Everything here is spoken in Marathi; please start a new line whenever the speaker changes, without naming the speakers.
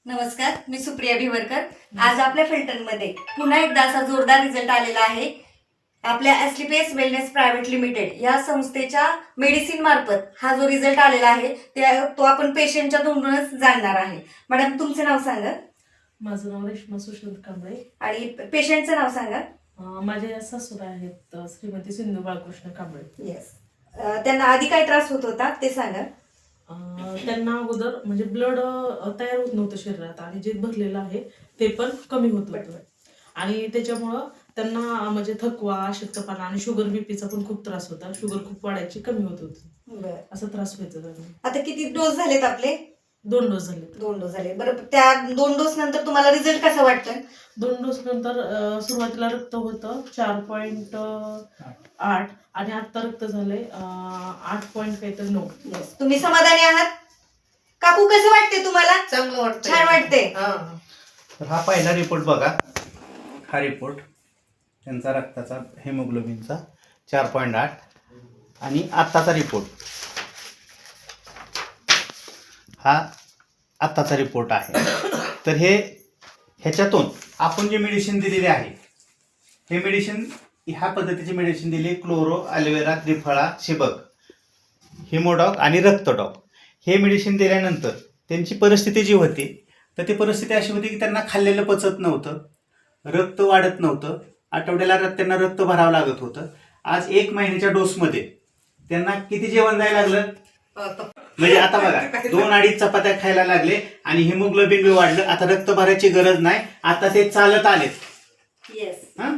नमस्कार, मी सुप्रिया भिवरकर. आज आपल्या फिल्टरमध्ये पुन्हा एकदा असा जोरदार रिझल्ट आलेला आहे. आपल्या एस्लिपेस वेलनेस प्रायव्हेट लिमिटेड या संस्थेच्या मेडिसिन मार्फत हा जो रिझल्ट आलेला आहे तो आपण पेशंटच्या तोंडूनच जाणणार आहे. मॅडम, तुमचं नाव सांगा.
माझं नाव रेश्मा सुशांत कांबळे.
आणि पेशंटचं नाव सांगा.
माझ्या सासूरा आहेत श्रीमती सिंधू बाळकृष्ण कांबळे.
येस. त्यांना आधी काय त्रास होत होता ते सांगा.
त्यांना अगोदर म्हणजे ब्लड तयार होत नव्हतं शरीरात आणि जे भरलेलं आहे ते पण कमी होत होतं आणि त्याच्यामुळं त्यांना म्हणजे थकवा, अशक्तपणा आणि शुगर बीपीचा पण खूप त्रास होता. शुगर खूप वाढायची, कमी होत होती, असा त्रास व्हायचा त्यांना.
आता किती डोस झालेत आपले?
2 डोस झाले.
2 डोस झाले. बरं, त्या 2 डोस नंतर तुम्हाला रिझल्ट कसा वाटतोय?
2 डोस नंतर सुरुवातीला रक्त होतं 4.8 आणि आता रक्त झालंय 8.9.
तुम्ही समाधानी आहात? काकू, कसं वाटते तुम्हाला?
चांगलं वाटतं,
छान वाटते.
तर हा पहिला रिपोर्ट बघा. हा रिपोर्ट त्यांचा रक्ताचा हेमोग्लोबिनचा 4.8 आणि आत्ताचा रिपोर्ट हा आत्ताचा रिपोर्ट आहे. तर ह्याच्यातून आपण जे मेडिसिन दिलेले आहे हे मेडिसिन ह्या पद्धतीचे मेडिसिन दिले. क्लोरो, ॲलोवेरा, त्रिफळा, शिबक, हिमोडॉक आणि रक्तडॉक हे मेडिसिन दिल्यानंतर त्यांची परिस्थिती जी होती तर ती परिस्थिती अशी होती की त्यांना खाल्लेलं पचत नव्हतं, रक्त वाढत नव्हतं, आठवड्याला त्यांना रक्त भरावं लागत होतं. आज 1 महिन्याच्या डोसमध्ये त्यांना किती जेवण जायला लागलं? म्हणजे आता बघा, 2-2.5 चपात्या खायला लागले आणि हिमोग्लोबिन बी वाढलं. आता रक्त भरायची गरज नाही, आता ते चालत आलेत.
येस.
हा.